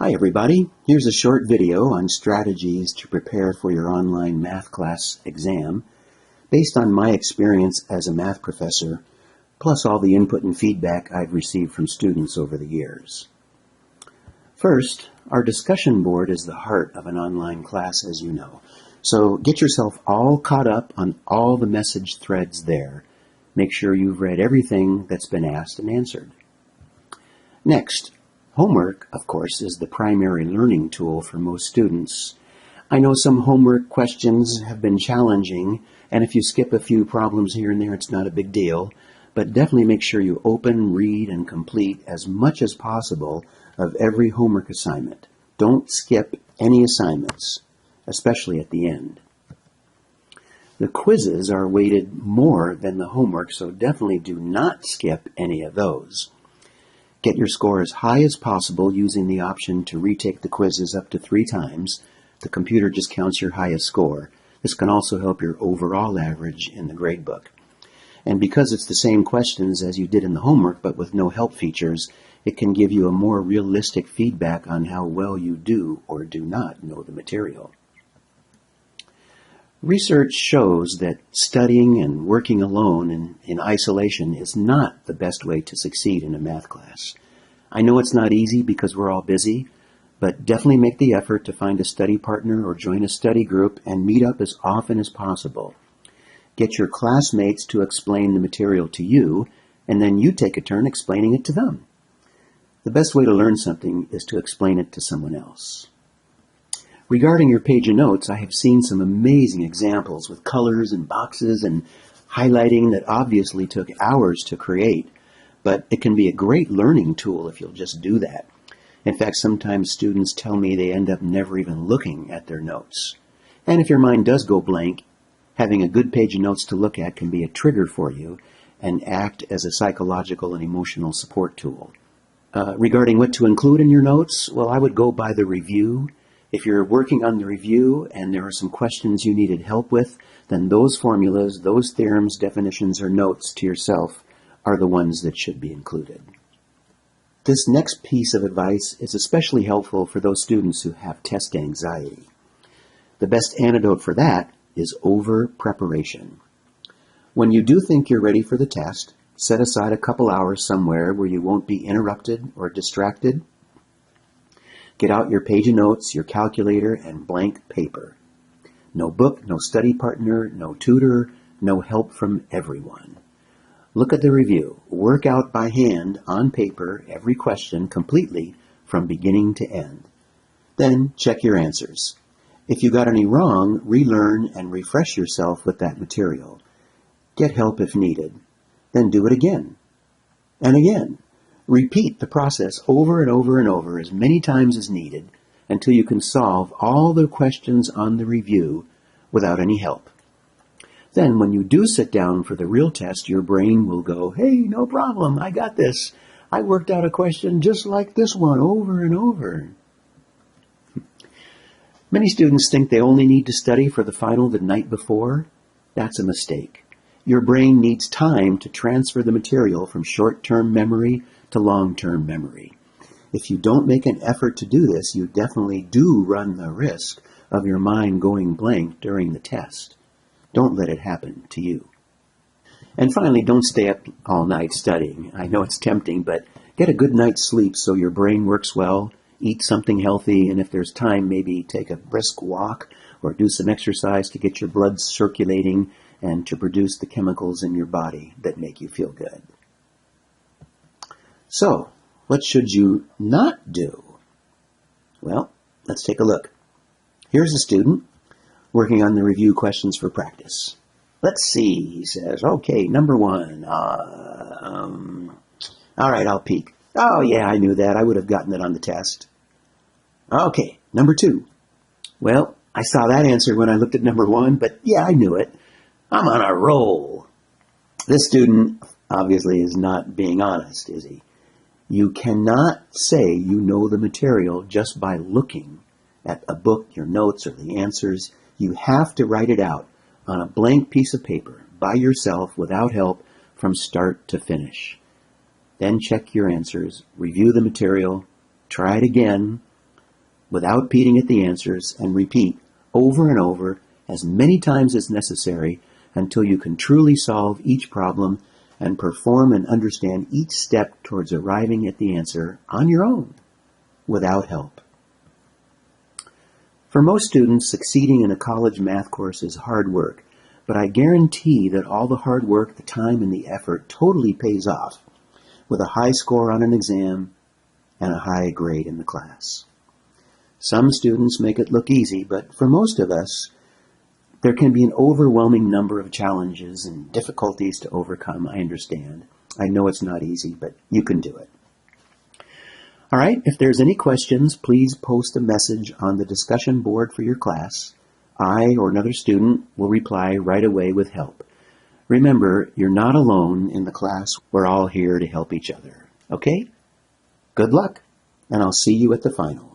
Hi everybody, here's a short video on strategies to prepare for your online math class exam based on my experience as a math professor, plus all the input and feedback I've received from students over the years. First, our discussion board is the heart of an online class, as you know, so get yourself all caught up on all the message threads there. Make sure you've read everything that's been asked and answered. Next, homework, of course, is the primary learning tool for most students. I know some homework questions have been challenging, and if you skip a few problems here and there, it's not a big deal, but definitely make sure you open, read, and complete as much as possible of every homework assignment. Don't skip any assignments, especially at the end. The quizzes are weighted more than the homework, so definitely do not skip any of those. Get your score as high as possible using the option to retake the quizzes up to 3 times. The computer just counts your highest score. This can also help your overall average in the gradebook. And because it's the same questions as you did in the homework but with no help features, it can give you a more realistic feedback on how well you do or do not know the material. Research shows that studying and working alone and in isolation is not the best way to succeed in a math class. I know it's not easy because we're all busy, but definitely make the effort to find a study partner or join a study group and meet up as often as possible. Get your classmates to explain the material to you, and then you take a turn explaining it to them. The best way to learn something is to explain it to someone else. Regarding your page of notes, I have seen some amazing examples with colors and boxes and highlighting that obviously took hours to create, but it can be a great learning tool if you'll just do that. In fact, sometimes students tell me they end up never even looking at their notes. And if your mind does go blank, having a good page of notes to look at can be a trigger for you and act as a psychological and emotional support tool. Regarding what to include in your notes, well, I would go by the review. If you're working on the review and there are some questions you needed help with, then those formulas, those theorems, definitions, or notes to yourself are the ones that should be included. This next piece of advice is especially helpful for those students who have test anxiety. The best antidote for that is over-preparation. When you do think you're ready for the test, set aside a couple hours somewhere where you won't be interrupted or distracted. Get out your page of notes, your calculator, and blank paper. No book, no study partner, no tutor, no help from everyone. Look at the review. Work out by hand on paper every question completely from beginning to end. Then check your answers. If you got any wrong, relearn and refresh yourself with that material. Get help if needed. Then do it again and again. Repeat the process over and over and over as many times as needed until you can solve all the questions on the review without any help. Then when you do sit down for the real test, your brain will go, "Hey, no problem, I got this. I worked out a question just like this one over and over." Many students think they only need to study for the final the night before. That's a mistake. Your brain needs time to transfer the material from short-term memory to long-term memory. If you don't make an effort to do this, you definitely do run the risk of your mind going blank during the test. Don't let it happen to you. And finally, don't stay up all night studying. I know it's tempting, but get a good night's sleep so your brain works well, eat something healthy, and if there's time, maybe take a brisk walk or do some exercise to get your blood circulating and to produce the chemicals in your body that make you feel good. So, what should you not do? Well, let's take a look. Here's a student working on the review questions for practice. Let's see, he says, okay, number 1. All right, I'll peek. Oh, yeah, I knew that. I would have gotten it on the test. Okay, number 2. Well, I saw that answer when I looked at number 1, but yeah, I knew it. I'm on a roll. This student obviously is not being honest, is he? You cannot say you know the material just by looking at a book, your notes, or the answers. You have to write it out on a blank piece of paper by yourself without help from start to finish. Then check your answers, review the material, try it again, without peeing at the answers and repeat over and over as many times as necessary until you can truly solve each problem and perform and understand each step towards arriving at the answer on your own, without help. For most students, succeeding in a college math course is hard work, but I guarantee that all the hard work, the time, and the effort totally pays off with a high score on an exam and a high grade in the class. Some students make it look easy, but for most of us, there can be an overwhelming number of challenges and difficulties to overcome. I understand. I know it's not easy, but you can do it. All right, if there's any questions, please post a message on the discussion board for your class. I or another student will reply right away with help. Remember, you're not alone in the class. We're all here to help each other. Okay? Good luck, and I'll see you at the final.